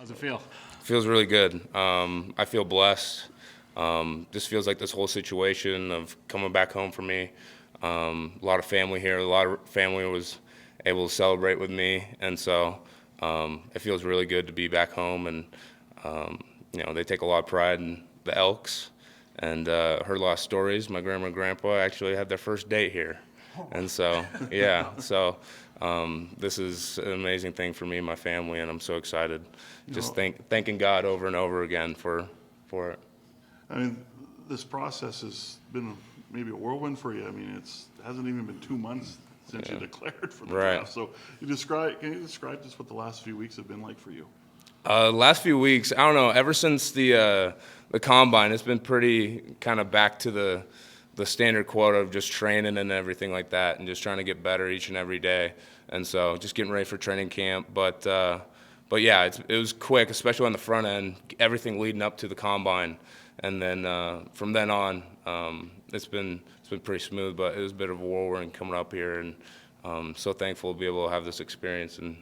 How's it feel? Feels really good. I feel blessed. This feels like this whole situation of coming back home for me. A lot of family here. A lot of family was able to celebrate with me, and so it feels really good to be back home. And they take a lot of pride in the Elks. And heard a lot of stories. My grandma and grandpa actually had their first date here, and so yeah. So this is an amazing thing for me and my family, and I'm so excited. Just thanking God over and over again for it. I mean, this process has been maybe a whirlwind for you. I mean, it hasn't even been 2 months since you declared for the draft. So can you describe just what the last few weeks have been like for you? Last few weeks, I don't know. Ever since the combine, it's been pretty kind of back to the standard quota of just training and everything like that, and just trying to get better each and every day. And so, just getting ready for training camp. But yeah, it was quick, especially on the front end. Everything leading up to the combine, and then from then on, it's been pretty smooth. But it was a bit of a whirlwind coming up here, and so thankful to be able to have this experience and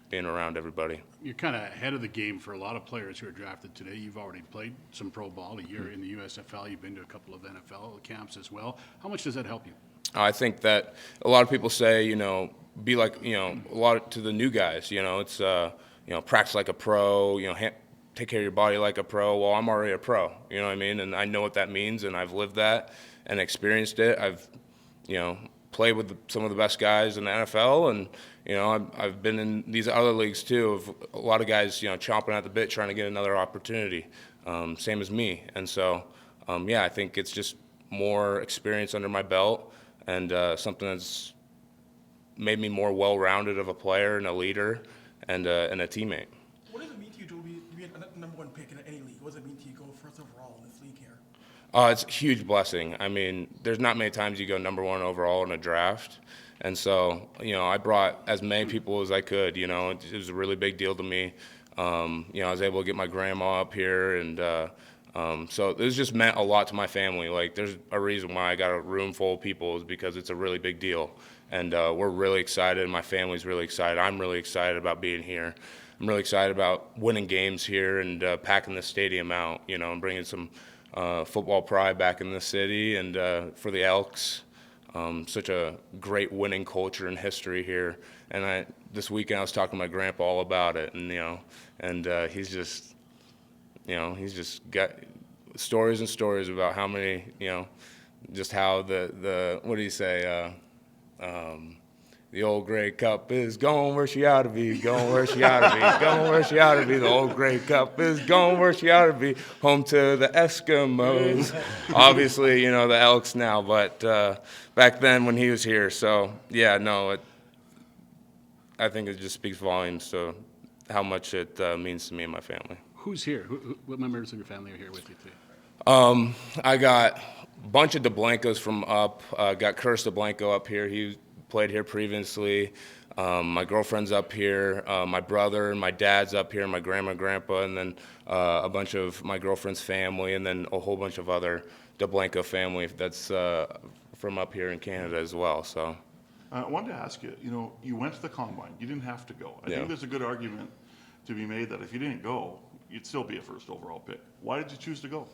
being around everybody. You're kind of ahead of the game for a lot of players who are drafted today. You've already played some pro ball, a year in the USFL. You've been to a couple of NFL camps as well. How much does that help you? I think that a lot of people say, be like, a lot to the new guys, it's, practice like a pro, take care of your body like a pro. Well, I'm already a pro, you know what I mean? And I know what that means, and I've lived that and experienced it. I've, played with some of the best guys in the NFL, and I've been in these other leagues too. Of a lot of guys, chomping at the bit, trying to get another opportunity, same as me. And so, I think it's just more experience under my belt, and something that's made me more well-rounded of a player and a leader and a teammate. What does it mean to you to be a number one pick in any league? What does it mean to you to go first overall in this league here? It's a huge blessing. I mean, there's not many times you go number one overall in a draft. And so, I brought as many people as I could. It was a really big deal to me. I was able to get my grandma up here, and so it was just meant a lot to my family. Like, there's a reason why I got a room full of people is because it's a really big deal. And we're really excited. My family's really excited. I'm really excited about being here. I'm really excited about winning games here and packing the stadium out, and bringing some football pride back in the city, and for the Elks. Such a great winning culture and history here. And this weekend I was talking to my grandpa all about it, and he's just got stories and stories about how many, just how the what do you say, the old Grey Cup is going where she ought to be, going where she ought to be, going where she ought to be. The old Grey Cup is going where she ought to be, home to the Eskimos. Obviously, the Elks now, but back then when he was here. So, yeah, no, I think it just speaks volumes to how much it means to me and my family. Who's here? What members of your family are here with you today? I got a bunch of Dublankos from up. Got Curtis Dublanko up here. He played here previously. My girlfriend's up here. My brother and my dad's up here. My grandma and grandpa, and then a bunch of my girlfriend's family, and then a whole bunch of other Dublanko family that's from up here in Canada as well. So I wanted to ask you, you went to the combine. You didn't have to go. I think there's a good argument to be made that if you didn't go, you'd still be a first overall pick. Why did you choose to go?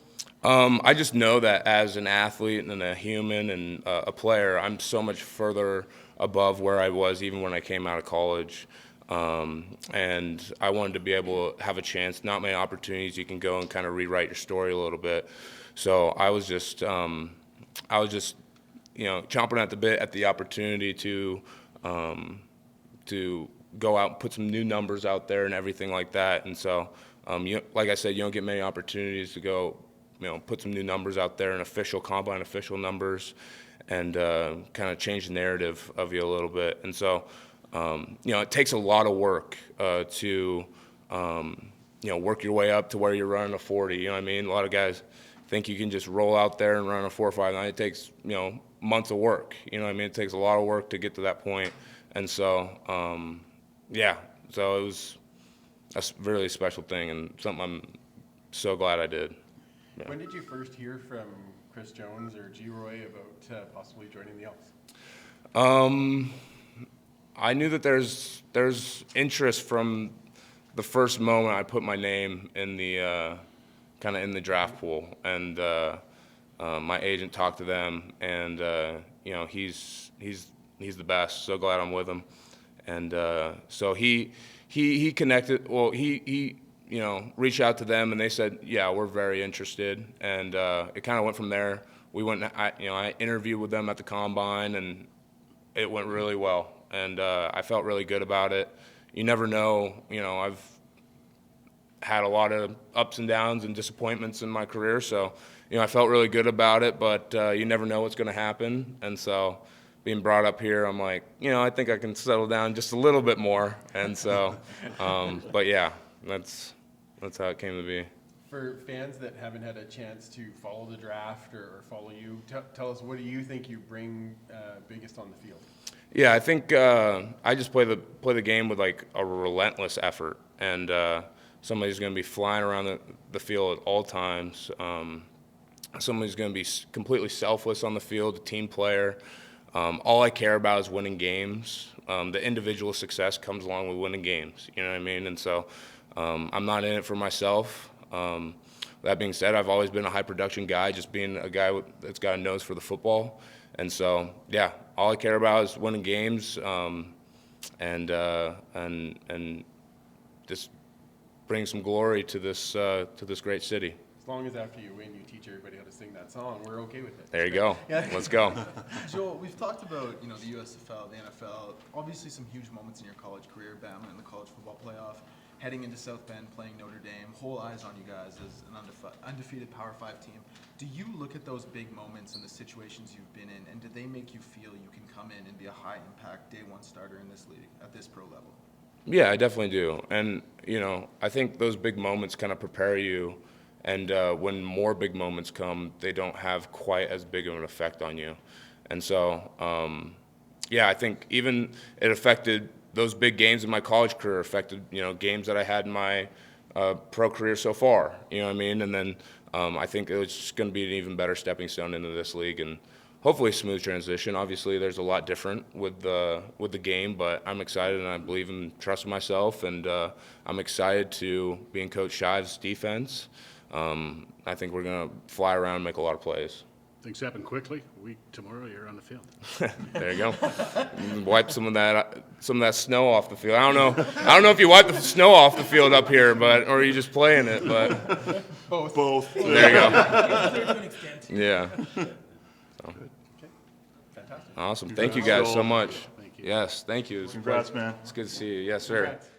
I just know that as an athlete and a human and a player, I'm so much further above where I was even when I came out of college. And I wanted to be able to have a chance. Not many opportunities you can go and kind of rewrite your story a little bit. So I was just chomping at the bit at the opportunity to go out and put some new numbers out there and everything like that. And so, like I said, you don't get many opportunities to go, put some new numbers out there and combine official numbers, and kind of change the narrative of you a little bit. And so, it takes a lot of work to, work your way up to where you're running a 40. You know what I mean? A lot of guys think you can just roll out there and run a 4.59. It takes, months of work. You know what I mean? It takes a lot of work to get to that point. And so, so it was a really special thing and something I'm so glad I did. Yeah. When did you first hear from Chris Jones or G. Roy about possibly joining the Elks? I knew that there's interest from the first moment I put my name in the kind of in the draft pool, and my agent talked to them, and you know, he's the best. So glad I'm with him, and so he connected. Well, he you know, reached out to them, and they said, yeah, we're very interested, and it kind of went from there. We went, I interviewed with them at the combine, and it went really well, and I felt really good about it. You never know, you know, I've had a lot of ups and downs and disappointments in my career, so, you know, I felt really good about it, but you never know what's going to happen, and so being brought up here, I'm like, you know, I think I can settle down just a little bit more, and so, but yeah, that's how it came to be. For fans that haven't had a chance to follow the draft or follow you, tell us, what do you think you bring biggest on the field? Yeah, I think I just play the game with like a relentless effort, and somebody's going to be flying around the field at all times. Somebody's going to be completely selfless on the field, a team player. All I care about is winning games. The individual success comes along with winning games. You know what I mean? And so I'm not in it for myself. That being said, I've always been a high production guy, just being a guy that's got a nose for the football. And so, yeah, all I care about is winning games, and just bring some glory to this great city. As long as after you win, you teach everybody how to sing that song, we're okay with it. There you go. Yeah. Let's go. Joel, we've talked about, you know, the USFL, the NFL, obviously some huge moments in your college career, Bama in the college football playoff, heading into South Bend, playing Notre Dame, whole eyes on you guys as an undefeated Power 5 team. Do you look at those big moments and the situations you've been in, and do they make you feel you can come in and be a high-impact day one starter in this league at this pro level? Yeah, I definitely do. And, you know, I think those big moments kind of prepare you, and when more big moments come, they don't have quite as big of an effect on you. And so, yeah, I think even it affected those big games in my college career, affected, you know, games that I had in my pro career so far, you know what I mean? And then I think it's going to be an even better stepping stone into this league, and hopefully a smooth transition. Obviously, there's a lot different with the game, but I'm excited, and I believe and trust myself, and I'm excited to be in Coach Shive's defense. I think we're going to fly around and make a lot of plays. Things happen quickly. A week tomorrow, you're on the field. There you go. Wipe some of that snow off the field. I don't know if you wipe the snow off the field up here, but or you just playing it, but Both. there you go. Clear to an extent. Yeah. Fantastic. Awesome. Thank you guys so much. Thank you. Yes, thank you. Congrats, man. It's good to see you. Yes, sir. Congrats.